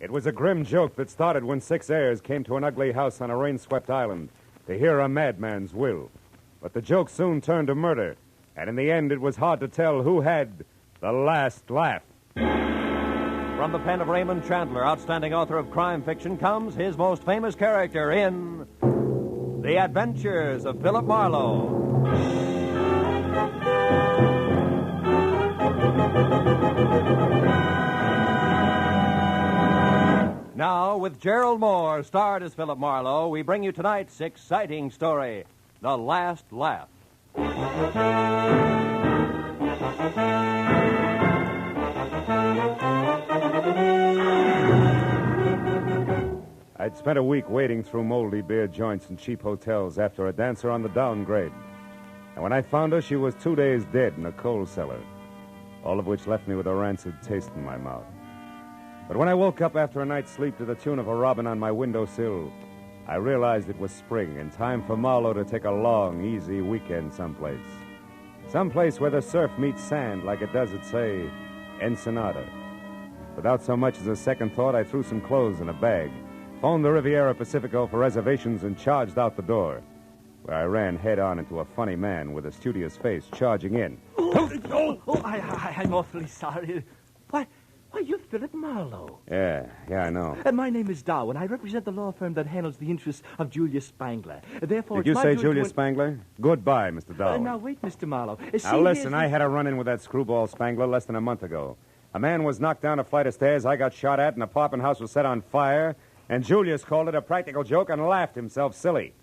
It was a grim joke that started when 6 heirs came to an ugly house on a rain-swept island to hear a madman's will. But the joke soon turned to murder, and in the end it was hard to tell who had the last laugh. From the pen of Raymond Chandler, outstanding author of crime fiction, comes his most famous character in The Adventures of Philip Marlowe. Now, with Gerald Moore, starred as Philip Marlowe, we bring you tonight's exciting story, The Last Laugh. I'd spent a week wading through moldy beer joints and cheap hotels after a dancer on the downgrade. And when I found her, she was 2 days dead in a coal cellar, all of which left me with a rancid taste in my mouth. But when I woke up after a night's sleep to the tune of a robin on my windowsill, I realized it was spring and time for Marlowe to take a long, easy weekend someplace. Someplace where the surf meets sand like it does at, say, Ensenada. Without so much as a second thought, I threw some clothes in a bag, phoned the Riviera Pacifico for reservations, and charged out the door, where I ran head-on into a funny man with a studious face charging in. I'm awfully sorry. Why, you're Philip Marlowe. Yeah, I know. My name is Dow, and I represent the law firm that handles the interests of Julius Spangler. Therefore, Did you say Julius Spangler? Goodbye, Mr. Dow. Now, wait, Mr. Marlowe. Now, listen, I had a run-in with that screwball Spangler less than a month ago. A man was knocked down a flight of stairs, I got shot at, an apartment house was set on fire, and Julius called it a practical joke and laughed himself silly.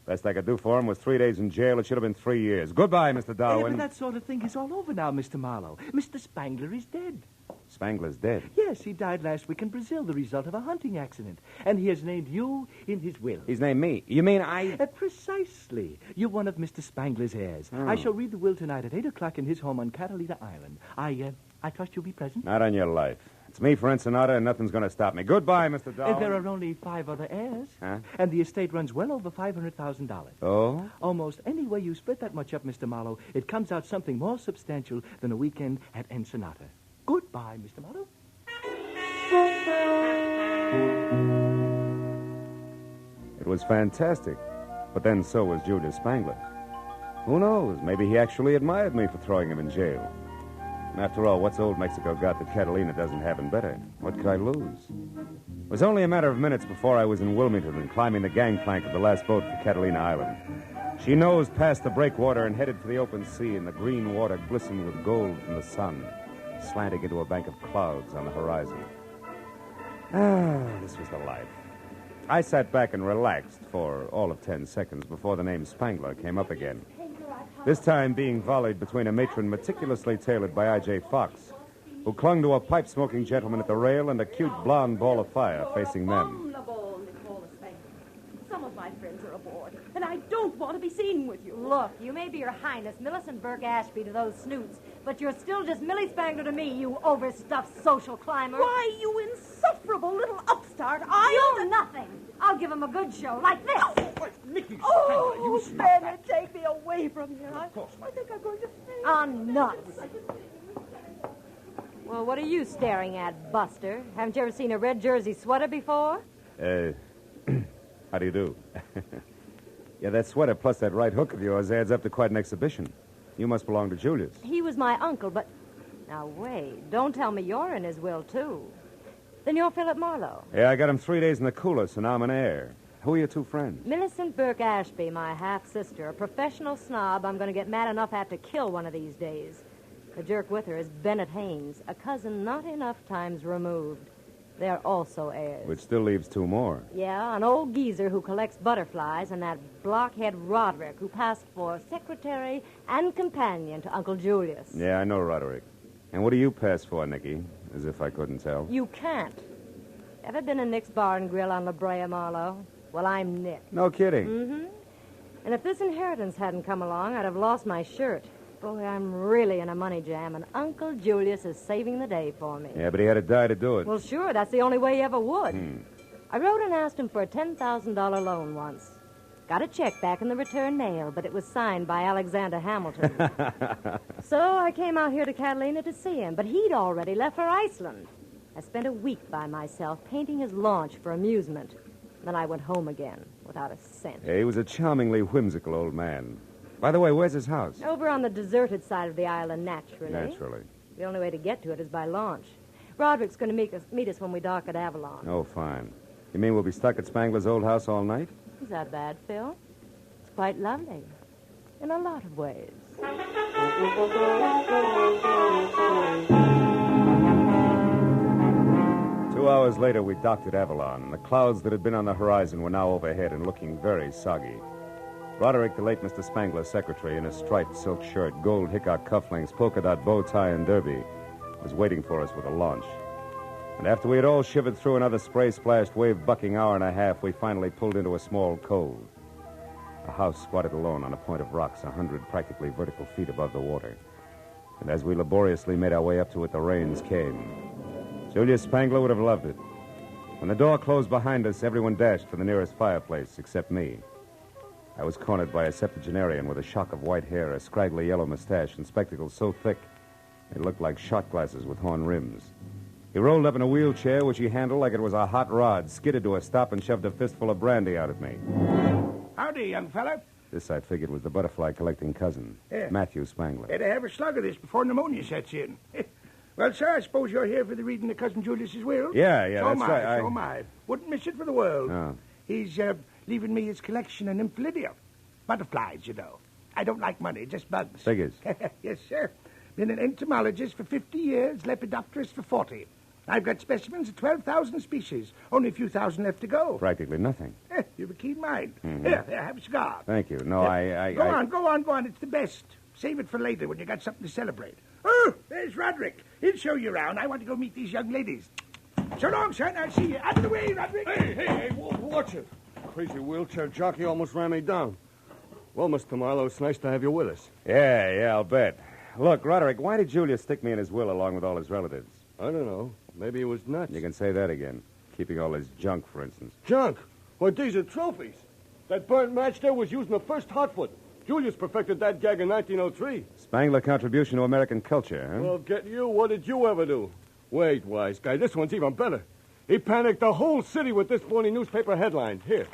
Best I could do for him was 3 days in jail. It should have been 3 years. Goodbye, Mr. Darwin. But that sort of thing is all over now, Mr. Marlowe. Mr. Spangler is dead. Spangler's dead? Yes, he died last week in Brazil, the result of a hunting accident. And he has named you in his will. He's named me? You mean I... Precisely. You're one of Mr. Spangler's heirs. Oh. I shall read the will tonight at 8 o'clock in his home on Catalina Island. I trust you'll be present. Not on your life. It's me for Ensenada, and nothing's going to stop me. Goodbye, Mr. Darwin. There are only 5 other heirs. Huh? And the estate runs well over $500,000. Oh? Almost any way you split that much up, Mr. Marlowe, it comes out something more substantial than a weekend at Ensenada. Goodbye, Mr. Marlowe. It was fantastic. But then so was Julius Spangler. Who knows? Maybe he actually admired me for throwing him in jail. After all, what's old Mexico got that Catalina doesn't have in better? What could I lose? It was only a matter of minutes before I was in Wilmington and climbing the gangplank of the last boat for Catalina Island. She nosed past the breakwater and headed for the open sea, and the green water glistened with gold from the sun, slanting into a bank of clouds on the horizon. This was the life. I sat back and relaxed for all of 10 seconds before the name Spangler came up again. This time being volleyed between a matron meticulously tailored by I.J. Fox, who clung to a pipe-smoking gentleman at the rail, and a cute blonde ball of fire facing them. Some of my friends are aboard, and I don't want to be seen with you. Look, you may be Your Highness Millicent Burke Ashby to those snoots, but you're still just Millie Spangler to me, you overstuffed social climber. Why, you insufferable little upstart. You're nothing. I'll give him a good show, like this. Nicky Oh, Bennett, take me away from here. I think I'm going to faint. On nuts. Well, what are you staring at, Buster? Haven't you ever seen a red jersey sweater before? How do you do? Yeah, that sweater plus that right hook of yours adds up to quite an exhibition. You must belong to Julius. He was my uncle, but... Now, wait. Don't tell me you're in his will, too. Then you're Philip Marlowe. Yeah, I got him 3 days in the cooler, so now I'm an heir. Who are your two friends? Millicent Burke Ashby, my half-sister, a professional snob I'm going to get mad enough at to kill one of these days. The jerk with her is Bennett Haynes, a cousin not enough times removed. They're also heirs. Which still leaves 2 more. Yeah, an old geezer who collects butterflies and that blockhead Roderick who passed for secretary and companion to Uncle Julius. Yeah, I know Roderick. And what do you pass for, Nicky? As if I couldn't tell. You can't. Ever been in Nick's Bar and Grill on La Brea, Marlowe? Well, I'm Nick. No kidding. Mm-hmm. And if this inheritance hadn't come along, I'd have lost my shirt. Boy, I'm really in a money jam, and Uncle Julius is saving the day for me. Yeah, but he had to die to do it. Well, sure, that's the only way he ever would. I wrote and asked him for a $10,000 loan once. Got a check back in the return mail, but it was signed by Alexander Hamilton. So I came out here to Catalina to see him, but he'd already left for Iceland. I spent a week by myself painting his launch for amusement. Then I went home again without a cent. He was a charmingly whimsical old man. By the way, where's his house? Over on the deserted side of the island, naturally. Naturally. The only way to get to it is by launch. Roderick's going to meet us when we dock at Avalon. Oh, fine. You mean we'll be stuck at Spangler's old house all night? Is that bad, Phil? It's quite lovely. In a lot of ways. 2 hours later, we docked at Avalon. The clouds that had been on the horizon were now overhead and looking very soggy. Roderick, the late Mr. Spangler's secretary, in a striped silk shirt, gold hickok cufflinks, polka dot bow tie, and derby, was waiting for us with a launch. And after we had all shivered through another spray-splashed, wave-bucking hour and a half, we finally pulled into a small cove. A house squatted alone on a point of rocks 100 practically vertical feet above the water. And as we laboriously made our way up to it, the rains came. Julius Spangler would have loved it. When the door closed behind us, everyone dashed for the nearest fireplace, except me. I was cornered by a septuagenarian with a shock of white hair, a scraggly yellow mustache, and spectacles so thick they looked like shot glasses with horn rims. He rolled up in a wheelchair, which he handled like it was a hot rod, skidded to a stop, and shoved a fistful of brandy out at me. Howdy, young fella. This, I figured, was the butterfly-collecting cousin, Yeah. Matthew Spangler. Better have a slug of this before pneumonia sets in. Well, sir, I suppose you're here for the reading of Cousin Julius's will? Yeah, so that's right. So am I. Wouldn't miss it for the world. No. He's leaving me his collection of nymphalidia. Butterflies, you know. I don't like money, just bugs. Figures. Yes, sir. Been an entomologist for 50 years, lepidopterist for 40. I've got specimens of 12,000 species. Only a few thousand left to go. Practically nothing. You've a keen mind. Mm-hmm. Here, have a cigar. Thank you. No, Go on. It's the best. Save it for later when you got something to celebrate. Oh, there's Roderick. He'll show you around. I want to go meet these young ladies. So long, son. I'll see you. Out of the way, Roderick. Hey, watch it. Crazy wheelchair jockey almost ran me down. Well, Mr. Marlowe, it's nice to have you with us. Yeah, I'll bet. Look, Roderick, why did Julius stick me in his will along with all his relatives? I don't know. Maybe he was nuts. You can say that again. Keeping all his junk, for instance. Junk? Well, these are trophies. That burnt match there was used in the first Hartford. Julius perfected that gag in 1903. Spangler contribution to American culture, huh? Well, get you. What did you ever do? Wait, wise guy. This one's even better. He panicked the whole city with this phony newspaper headline. Here.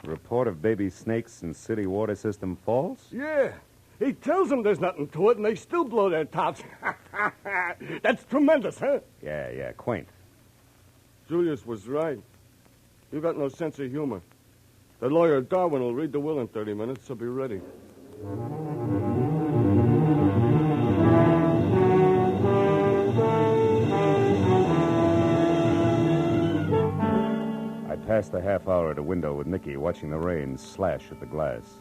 Report of baby snakes in city water system false? Yeah. He tells them there's nothing to it, and they still blow their tops. That's tremendous, huh? Yeah, quaint. Julius was right. You got no sense of humor. The lawyer Darwin will read the will in 30 minutes, so be ready. I passed the half hour at a window with Nicky, watching the rain slash at the glass.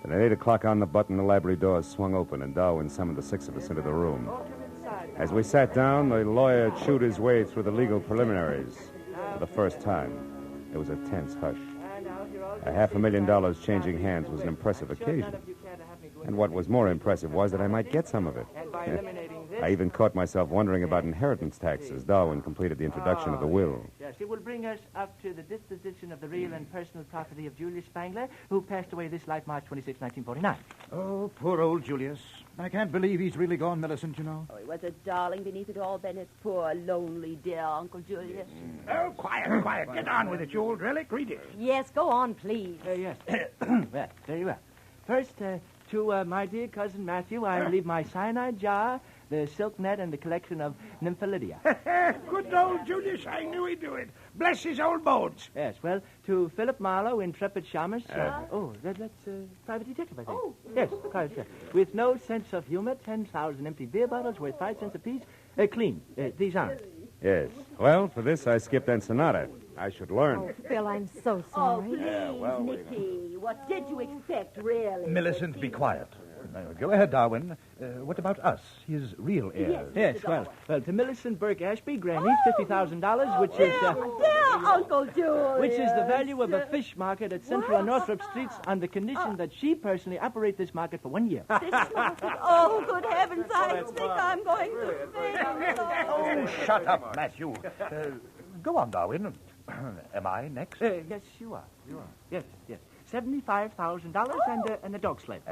Then at 8 o'clock on the button, the library doors swung open, and Darwin summoned the 6 of us into the room. As we sat down, the lawyer chewed his way through the legal preliminaries. For the first time, there was a tense hush. $500,000 changing hands was an impressive occasion. And what was more impressive was that I might get some of it. I even caught myself wondering about inheritance tax as Darwin completed the introduction of the will. Yes, it will bring us up to the disposition of the real and personal property of Julius Spangler, who passed away this life March 26, 1949. Oh, poor old Julius. I can't believe he's really gone, Millicent, you know. Oh, he was a darling beneath it all, Bennett. Poor, lonely, dear Uncle Julius. Oh, quiet. Get on with it, you old relic. Read it. Yes, go on, please. Yes. Well, very well. First, to my dear cousin Matthew, I leave my cyanide jar, the silk net, and the collection of nymphalidia. Good old Julius. I knew he'd do it. Bless his old bones. Yes, well, to Philip Marlowe, intrepid shamus. That's private detective, I think. Oh. Yes, private detective. With no sense of humor, 10,000 empty beer bottles worth 5 cents apiece. Clean. These aren't. Yes. Well, for this, I skipped Ensenada. I should learn. Oh, Phil, I'm so Oh, sorry. please, Nicky. What did you expect, really? Millicent, be quiet. Go ahead, Darwin. What about us, his real heirs? Yes, well, to Millicent Burke Ashby, grant each $50,000, which is... Dear Uncle Julius. Which is the value of a fish market at Central and Northrop Streets on the condition that she personally operate this market for 1 year. This market. Oh, good heavens, I think I'm going to faint. Oh, shut up, Matthew. Go on, Darwin. Am I next? Yes, you are. Yes. $75,000 and a dog sled.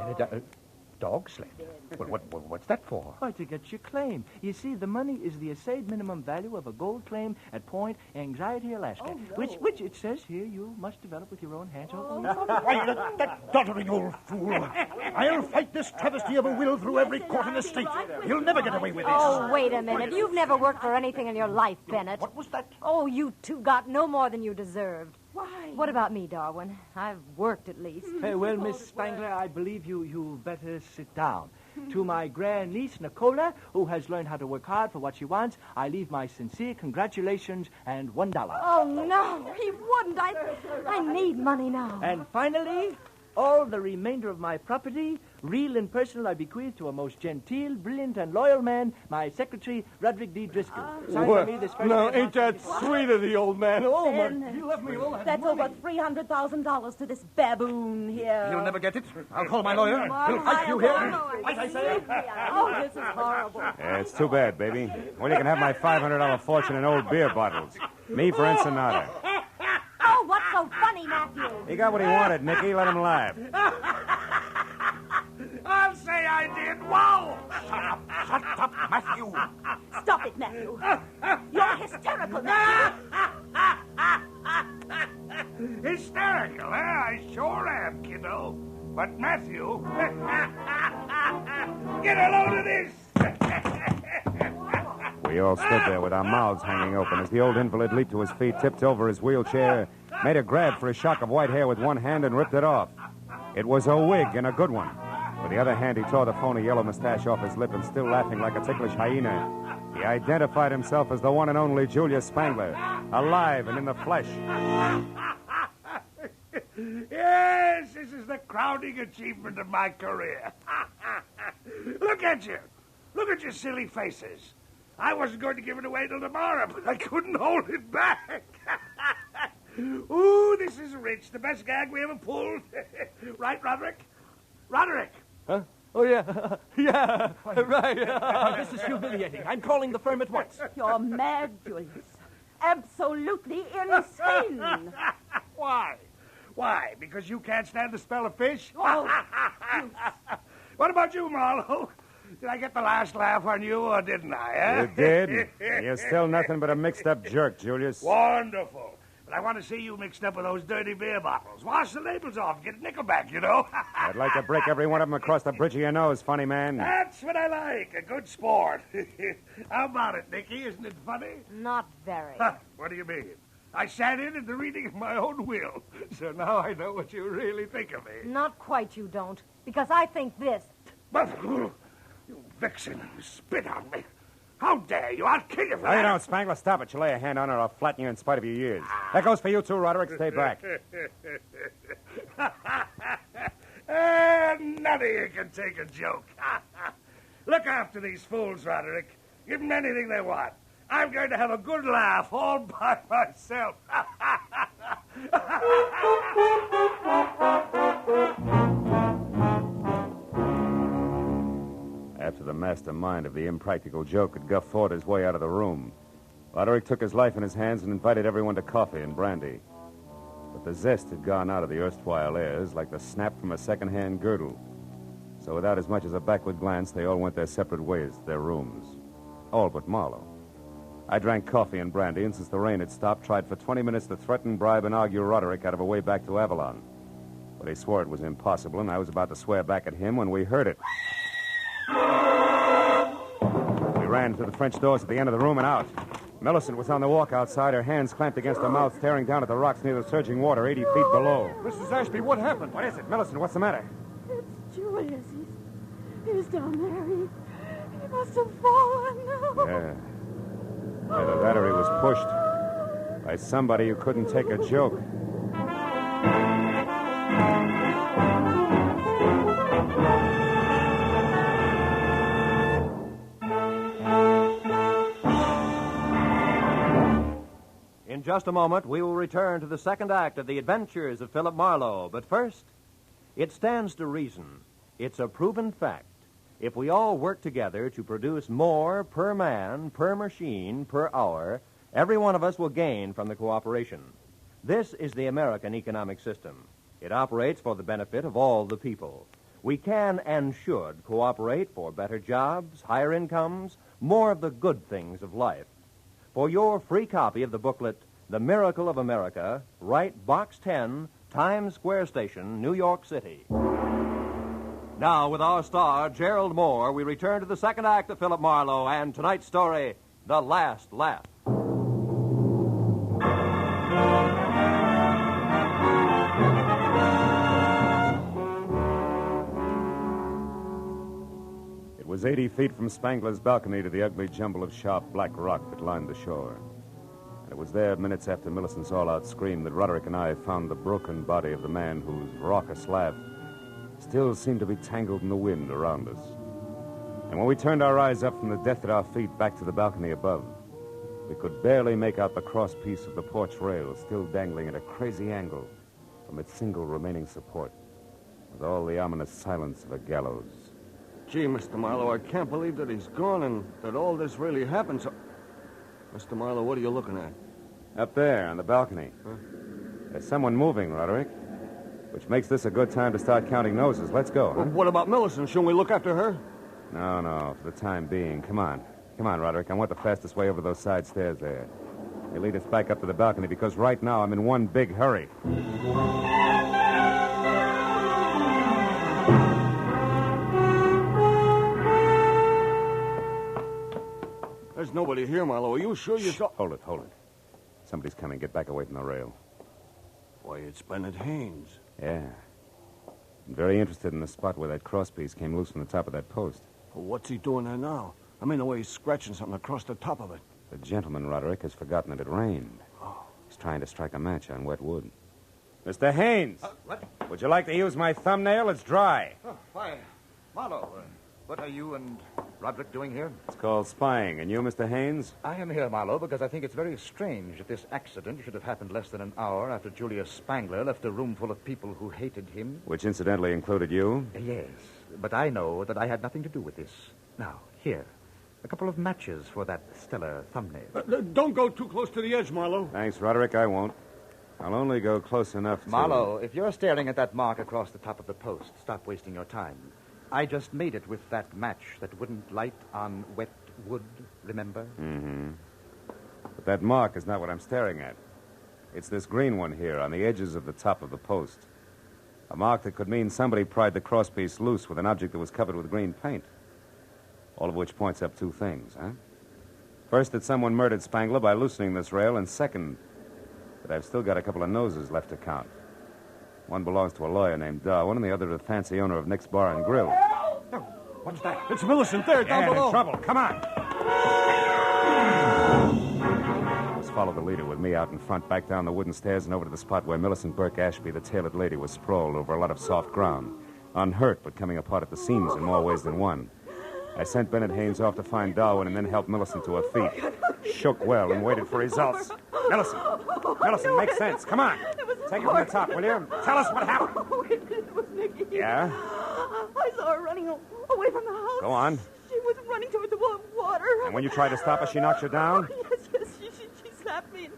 Dog sled? Well, what's that for? Why, to get your claim. You see, the money is the assayed minimum value of a gold claim at Point Anxiety, Alaska, which it says here you must develop with your own hands. Why, that doddering old fool. I'll fight this travesty of a will through every court in the state. You'll never get away with this. Oh, wait a minute. You've never worked for anything in your life, Bennett. What was that? Oh, you two got no more than you deserved. Why? What about me, Darwin? I've worked at least. Well, Miss Spangler, I believe you better sit down. To my grandniece, Nicola, who has learned how to work hard for what she wants, I leave my sincere congratulations and $1. Oh, no, he wouldn't. I need money now. And finally, all the remainder of my property, real and personal, I bequeath to a most genteel, brilliant, and loyal man, my secretary, Roderick D. Driscoll. Signed by me this first Now, day of ain't that sweet of the old man? Oh, my... Ben, You left me all that that's money. over $300,000 to this baboon here. You'll never get it. I'll call my lawyer. He'll fight you here. Fight, I say. Oh, this is horrible. Yeah, it's too bad, baby. Well, you can have my $500 fortune in old beer bottles. Me for Ensenada. Oh, what's so funny, Matthew? He got what he wanted, Nicky. Let him laugh. I'll say I did. Wow! Shut up, Matthew. Stop it, Matthew. You're hysterical, Matthew. Hysterical, eh? I sure am, kiddo. But Matthew... Get a load of this! We all stood there with our mouths hanging open as the old invalid leaped to his feet, tipped over his wheelchair, made a grab for a shock of white hair with one hand, and ripped it off. It was a wig, and a good one. With the other hand, he tore the phony yellow mustache off his lip and, still laughing like a ticklish hyena, he identified himself as the one and only Julius Spangler, alive and in the flesh. Yes, this is the crowning achievement of my career. Look at you. Look at your silly faces. I wasn't going to give it away till tomorrow, but I couldn't hold it back. Ooh, this is rich. The best gag we ever pulled. Right, Roderick? Roderick! Huh? Oh, yeah. Yeah, right. This is humiliating. I'm calling the firm at once. You're mad, Julius. Absolutely insane. Why? Why? Because you can't stand the smell of fish? Oh, What about you, Marlowe? Did I get the last laugh on you, or didn't I, eh? You did. You're still nothing but a mixed-up jerk, Julius. Wonderful. But I want to see you mixed up with those dirty beer bottles. Wash the labels off. Get a nickel back, you know. I'd like to break every one of them across the bridge of your nose, funny man. That's what I like. A good sport. How about it, Nicky? Isn't it funny? Not very. What do you mean? I sat in at the reading of my own will. So now I know what you really think of me. Not quite, you don't. Because I think this. But, you vixen, you spit on me. How dare you? I'll kill you for No, you that. don't, Spangler. Stop it. You lay a hand on her, I'll flatten you in spite of your years. That goes for you, too, Roderick. Stay back. None of you can take a joke. Look after these fools, Roderick. Give them anything they want. I'm going to have a good laugh all by myself. After the mastermind of the impractical joke had guffawed his way out of the room, Roderick took his life in his hands and invited everyone to coffee and brandy. But the zest had gone out of the erstwhile airs like the snap from a second-hand girdle. So without as much as a backward glance, they all went their separate ways to their rooms. All but Marlowe. I drank coffee and brandy, and since the rain had stopped, tried for 20 minutes to threaten, bribe, and argue Roderick out of a way back to Avalon. But he swore it was impossible, and I was about to swear back at him when we heard it. We ran to the French doors at the end of the room and out. Millicent was on the walk outside, her hands clamped against her mouth, staring down at the rocks near the surging water 80 feet below. Mrs. Ashby, what happened? What is it? Millicent, what's the matter? it's Julius. He's down there. He must have fallen. Yeah. Either that or he was pushed by somebody who couldn't take a joke. In just a moment, we will return to the second act of The Adventures of Philip Marlowe. But first, it stands to reason. It's a proven fact. If we all work together to produce more per man, per machine, per hour, every one of us will gain from the cooperation. This is the American economic system. It operates for the benefit of all the people. We can and should cooperate for better jobs, higher incomes, more of the good things of life. For your free copy of the booklet, The Miracle of America, write Box 10, Times Square Station, New York City. Now, with our star, Gerald Moore, we return to the second act of Philip Marlowe and tonight's story, The Last Laugh. It was 80 feet from Spangler's balcony to the ugly jumble of sharp black rock that lined the shore. And it was there, minutes after Millicent's all-out scream, that Roderick and I found the broken body of the man whose raucous laugh still seemed to be tangled in the wind around us. And when we turned our eyes up from the death at our feet back to the balcony above, we could barely make out the crosspiece of the porch rail still dangling at a crazy angle from its single remaining support, with all the ominous silence of a gallows. Gee, Mr. Marlowe, I can't believe that he's gone and that all this really happened. So, Mr. Marlowe, what are you looking at? Up there on the balcony. Huh? There's someone moving, Roderick, which makes this a good time to start counting noses. Let's go, huh? Well, what about Millicent? Shouldn't we look after her? No, for the time being. Come on, Roderick. I want the fastest way over those side stairs there. They lead us back up to the balcony because right now I'm in one big hurry. There's nobody here, Marlowe. Are you sure you saw... Hold it. Somebody's coming. Get back away from the rail. Why, it's Bennett Haynes. Yeah. I'm very interested in the spot where that crosspiece came loose from the top of that post. Well, what's he doing there now? I mean, the way he's scratching something across the top of it. The gentleman, Roderick, has forgotten that it rained. Oh. He's trying to strike a match on wet wood. Mr. Haynes! What? Would you like to use my thumbnail? It's dry. Oh, why, Marlowe, what are you and Roderick doing here? It's called spying. And you, Mr. Haynes? I am here, Marlowe, because I think it's very strange that this accident should have happened less than an hour after Julius Spangler left a room full of people who hated him. Which incidentally included you? Yes, but I know that I had nothing to do with this. Now, here, a couple of matches for that stellar thumbnail. Don't go too close to the edge, Marlowe. Thanks, Roderick. I won't. I'll only go close enough to... Marlowe, if you're staring at that mark across the top of the post, stop wasting your time. I just made it with that match that wouldn't light on wet wood, remember? Mm-hmm. But that mark is not what I'm staring at. It's this green one here on the edges of the top of the post. A mark that could mean somebody pried the crosspiece loose with an object that was covered with green paint. All of which points up two things, huh? First, that someone murdered Spangler by loosening this rail, and second, that I've still got a couple of noses left to count. One belongs to a lawyer named Darwin, and the other to the fancy owner of Nick's Bar and Grill. No, what's that? It's Millicent there, down below. In trouble. Come on. Let's follow the leader with me out in front, back down the wooden stairs and over to the spot where Millicent Burke Ashby, the tailored lady, was sprawled over a lot of soft ground. Unhurt, but coming apart at the seams in more ways than one. I sent Bennett Haynes off to find Darwin and then helped Millicent to her feet. Shook well and waited for results. Millicent, make sense. Come on. Take it from the top, will you? Tell us what happened. Oh, it was Nicky. Yeah? I saw her running away from the house. Go on. She was running toward the water. And when you tried to stop her, she knocked you down? Yes, she slapped me and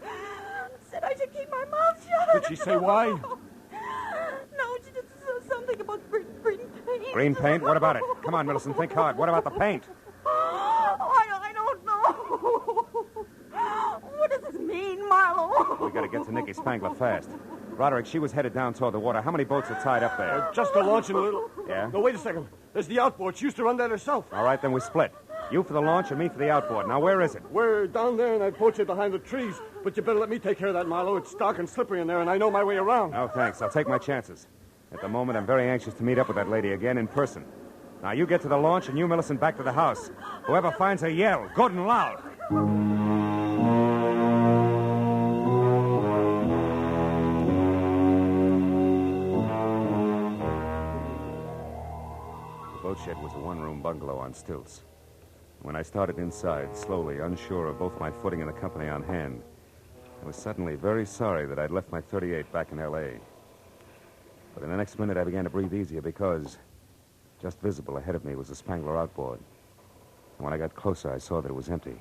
said I should keep my mouth shut. Did she say why? No, she just said something about green paint. Green paint? What about it? Come on, Millicent, think hard. What about the paint? I don't know. What does this mean, Marlowe? We gotta get to Nicky Spangler fast. Roderick, she was headed down toward the water. How many boats are tied up there? Just a launch and a little... Yeah? No, wait a second. There's the outboard. She used to run that herself. All right, then we split. You for the launch and me for the outboard. Now, where is it? We're down there in that boat shed behind the trees. But you better let me take care of that, Marlowe. It's dark and slippery in there, and I know my way around. No, thanks. I'll take my chances. At the moment, I'm very anxious to meet up with that lady again in person. Now, you get to the launch and you, Millicent, back to the house. Whoever finds her, yell, good and loud. The boat shed was a one-room bungalow on stilts. When I started inside, slowly, unsure of both my footing and the company on hand, I was suddenly very sorry that I'd left my .38 back in L.A. But in the next minute, I began to breathe easier because just visible ahead of me was the Spangler outboard. And when I got closer, I saw that it was empty.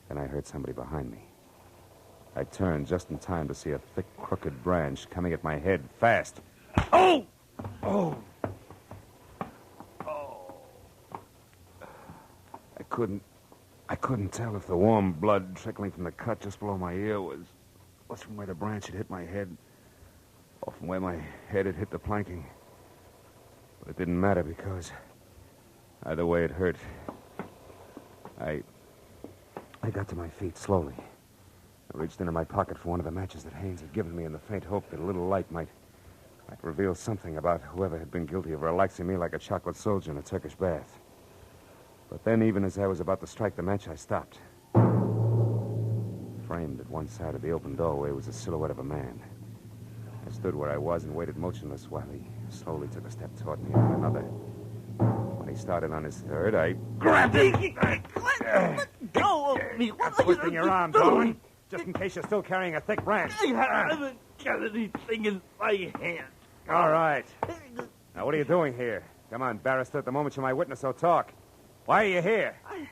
Then I heard somebody behind me. I turned just in time to see a thick, crooked branch coming at my head fast. Oh! couldn't tell if the warm blood trickling from the cut just below my ear was from where the branch had hit my head or from where my head had hit the planking. But it didn't matter because either way it hurt. I got to my feet slowly. I reached into my pocket for one of the matches that Haynes had given me in the faint hope that a little light might reveal something about whoever had been guilty of relaxing me like a chocolate soldier in a Turkish bath. But then, even as I was about to strike the match, I stopped. Framed at one side of the open doorway was the silhouette of a man. I stood where I was and waited motionless while he slowly took a step toward me and then another. When he started on his third, I grabbed him. Let go of me. What are Twisting you your arm, doing? Darwin, just in case you're still carrying a thick branch. I haven't got anything in my hand. All right. Now, what are you doing here? Come on, barrister. At the moment you're my witness, so talk. Why are you here? I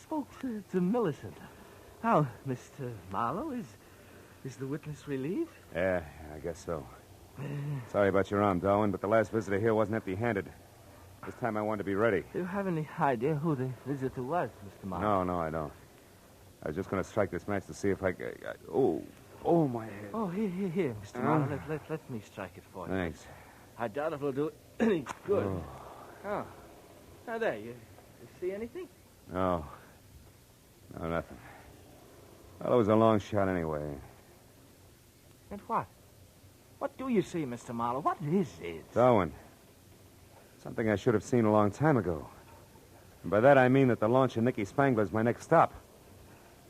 spoke to Millicent. How, Mr. Marlowe, is the witness relieved? Yeah, I guess so. Sorry about your arm, Darwin, but the last visitor here wasn't empty-handed. This time I wanted to be ready. Do you have any idea who the visitor was, Mr. Marlowe? No, I don't. I was just going to strike this match to see if I... Oh, my head. Oh, here, Mr. Marlowe. Let me strike it for you. Thanks. I doubt if it'll do any good. Oh. Now, there, you see anything? No, nothing. Well, it was a long shot anyway. And what? What do you see, Mr. Marlowe? What is it? Darwin, something I should have seen a long time ago. And by that I mean that the launch of Nicky Spangler's my next stop.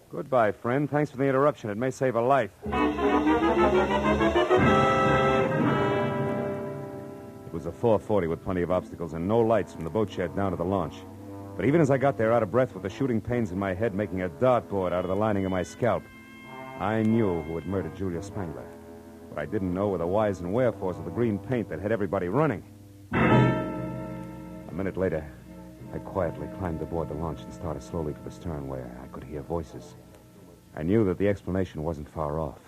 Goodbye, friend. Thanks for the interruption. It may save a life. It was a 4:40 with plenty of obstacles and no lights from the boat shed down to the launch. But even as I got there, out of breath with the shooting pains in my head making a dartboard out of the lining of my scalp, I knew who had murdered Julia Spangler. What I didn't know were the whys and wherefores of the green paint that had everybody running. A minute later, I quietly climbed aboard the launch and started slowly for the stern where I could hear voices. I knew that the explanation wasn't far off.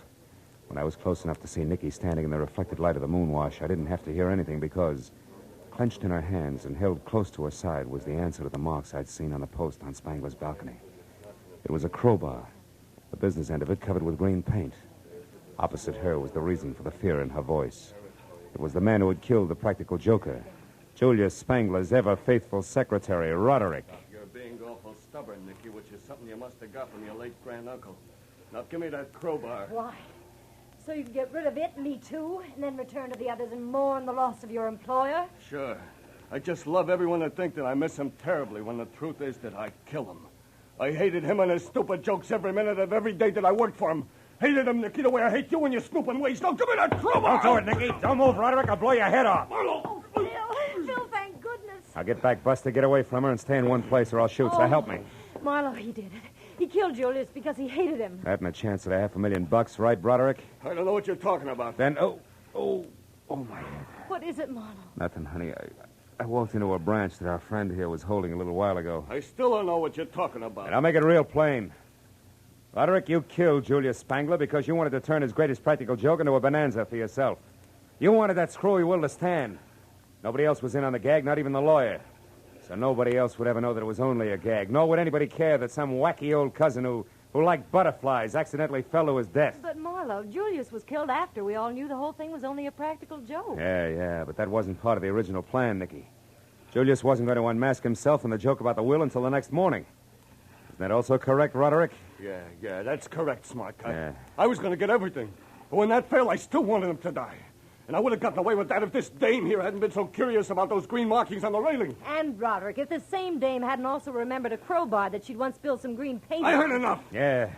When I was close enough to see Nicky standing in the reflected light of the moonwash, I didn't have to hear anything because, clenched in her hands and held close to her side, was the answer to the marks I'd seen on the post on Spangler's balcony. It was a crowbar, the business end of it covered with green paint. Opposite her was the reason for the fear in her voice. It was the man who had killed the practical joker, Julius Spangler's ever-faithful secretary, Roderick. You're being awful stubborn, Nicky, which is something you must have got from your late granduncle. Now, give me that crowbar. Why? So you can get rid of it, and me too, and then return to the others and mourn the loss of your employer? Sure. I just love everyone to think that I miss him terribly when the truth is that I kill him. I hated him and his stupid jokes every minute of every day that I worked for him. Hated him, Nicky, the way I hate you and your snooping ways. Don't give me that crowbar! Don't do it, Nicky. Don't move, Roderick. I'll blow your head off. Oh, Phil, thank goodness. I'll get back, Buster, get away from her, and stay in one place or I'll shoot. So help me. Marlowe, he did it. He killed Julius because he hated him. That and a chance at $500,000, right, Broderick? I don't know what you're talking about. Then, my head. What is it, Marlowe? Nothing, honey. I walked into a branch that our friend here was holding a little while ago. I still don't know what you're talking about. And I'll make it real plain. Roderick, you killed Julius Spangler because you wanted to turn his greatest practical joke into a bonanza for yourself. You wanted that screwy will to stand. Nobody else was in on the gag, not even the lawyer. So nobody else would ever know that it was only a gag. Nor would anybody care that some wacky old cousin who liked butterflies accidentally fell to his death. But, Marlowe, Julius was killed after we all knew the whole thing was only a practical joke. Yeah, but that wasn't part of the original plan, Nicky. Julius wasn't going to unmask himself and the joke about the will until the next morning. Isn't that also correct, Roderick? Yeah, that's correct, smart guy. Yeah. I was going to get everything. But when that failed, I still wanted him to die. And I would have gotten away with that if this dame here hadn't been so curious about those green markings on the railing. And, Roderick, if the same dame hadn't also remembered a crowbar that she'd once spilled some green paint I on. heard enough. Yeah,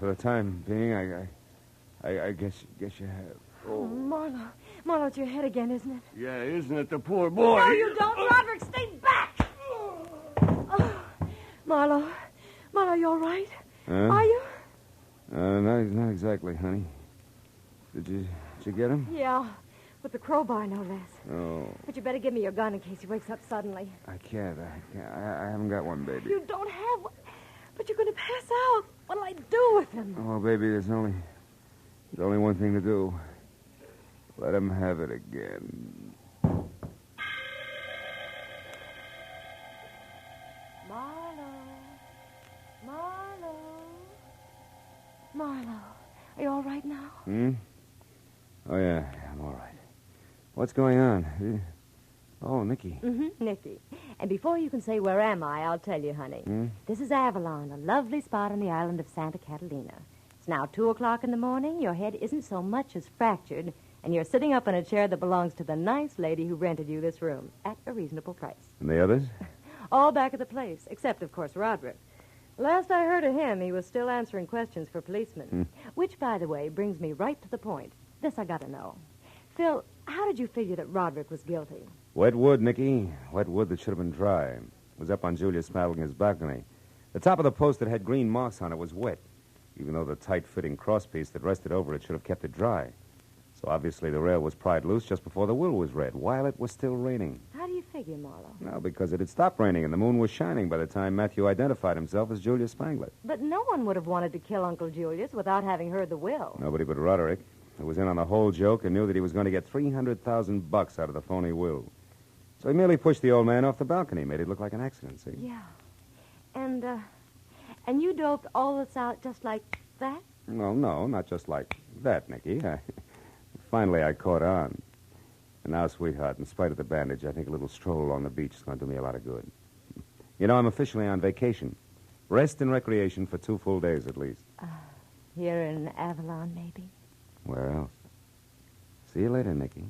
for the time being, I guess you have. Oh, Marlowe, it's your head again, isn't it? Yeah, isn't it the poor boy? No, you don't, Roderick. Stay back. Oh, Marlowe, you all right? Huh? Are you? Not exactly, honey. Did you get him? Yeah, with the crowbar, no less. Oh. But you better give me your gun in case he wakes up suddenly. I can't. I haven't got one, baby. You don't have one, but you're going to pass out. What'll I do with him? Oh, baby, there's only one thing to do. Let him have it again. Marlowe, are you all right now? Oh, yeah, I'm all right. What's going on? Oh, Nicky. Nicky. And before you can say, where am I, I'll tell you, honey. This is Avalon, a lovely spot on the island of Santa Catalina. It's now 2 o'clock in the morning. Your head isn't so much as fractured, and you're sitting up in a chair that belongs to the nice lady who rented you this room at a reasonable price. And the others? All back at the place, except, of course, Roderick. Last I heard of him, he was still answering questions for policemen. Which, by the way, brings me right to the point. This I gotta know. Phil, how did you figure that Roderick was guilty? Wet wood, Nicky. Wet wood that should have been dry. It was up on Julius Smadlinger's balcony. The top of the post that had green marks on it was wet, even though the tight-fitting crosspiece that rested over it should have kept it dry. So obviously the rail was pried loose just before the will was read, while it was still raining. How do you figure, Marlowe? No, because it had stopped raining and the moon was shining by the time Matthew identified himself as Julius Spangler. But no one would have wanted to kill Uncle Julius without having heard the will. Nobody but Roderick, who was in on the whole joke and knew that he was going to get $300,000 out of the phony will. So he merely pushed the old man off the balcony, made it look like an accident, see? Yeah. And you doped all this out just like that? Well, no, not just like that, Nicky. Finally, I caught on. And now, sweetheart, in spite of the bandage, I think a little stroll along the beach is going to do me a lot of good. You know, I'm officially on vacation. Rest and recreation for 2 full days at least. Here in Avalon, maybe? Where else? See you later, Nicky.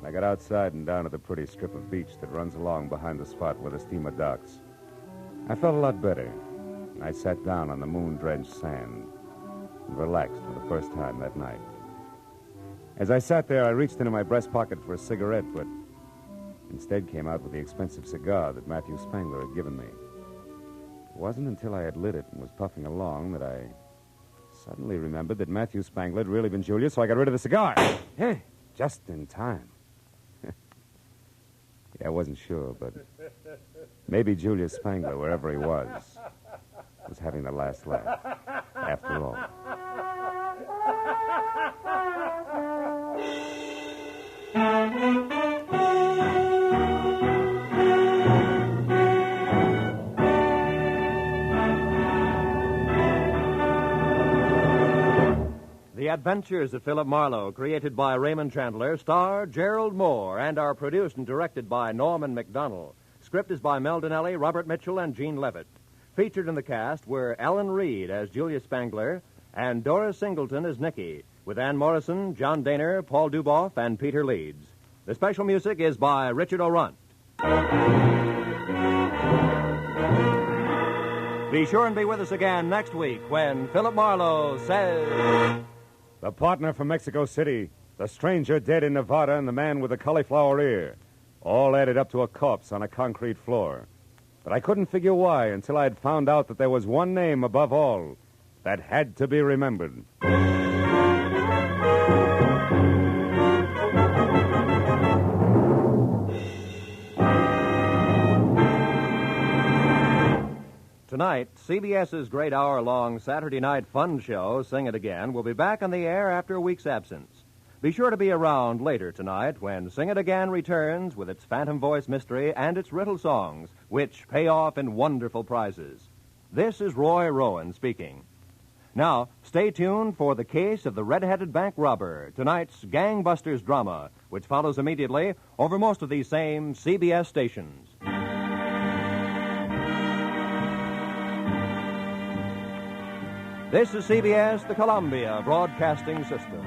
I got outside and down to the pretty strip of beach that runs along behind the spot where the steamer docks. I felt a lot better. I sat down on the moon-drenched sand and relaxed for the first time that night. As I sat there, I reached into my breast pocket for a cigarette, but instead came out with the expensive cigar that Matthew Spangler had given me. It wasn't until I had lit it and was puffing along that I suddenly remembered that Matthew Spangler had really been Julius, so I got rid of the cigar. Hey, just in time. Yeah, I wasn't sure, but maybe Julius Spangler, wherever he was having the last laugh, after all. The Adventures of Philip Marlowe, created by Raymond Chandler, star Gerald Moore, and are produced and directed by Norman MacDonald. Script is by Mel Donnelly, Robert Mitchell, and Gene Levitt. Featured in the cast were Ellen Reed as Julius Spangler and Doris Singleton as Nicky, with Ann Morrison, John Daner, Paul Duboff, and Peter Leeds. The special music is by Richard O'Runt. Be sure and be with us again next week when Philip Marlowe says... The partner from Mexico City, the stranger dead in Nevada, and the man with the cauliflower ear. All added up to a corpse on a concrete floor. But I couldn't figure why until I had found out that there was one name above all that had to be remembered. Tonight, CBS's great hour-long Saturday night fun show, Sing It Again, will be back on the air after a week's absence. Be sure to be around later tonight when Sing It Again returns with its phantom voice mystery and its riddle songs, which pay off in wonderful prizes. This is Roy Rowan speaking. Now, stay tuned for The Case of the Red-Headed Bank Robber, tonight's gangbusters drama, which follows immediately over most of these same CBS stations. This is CBS, the Columbia Broadcasting System.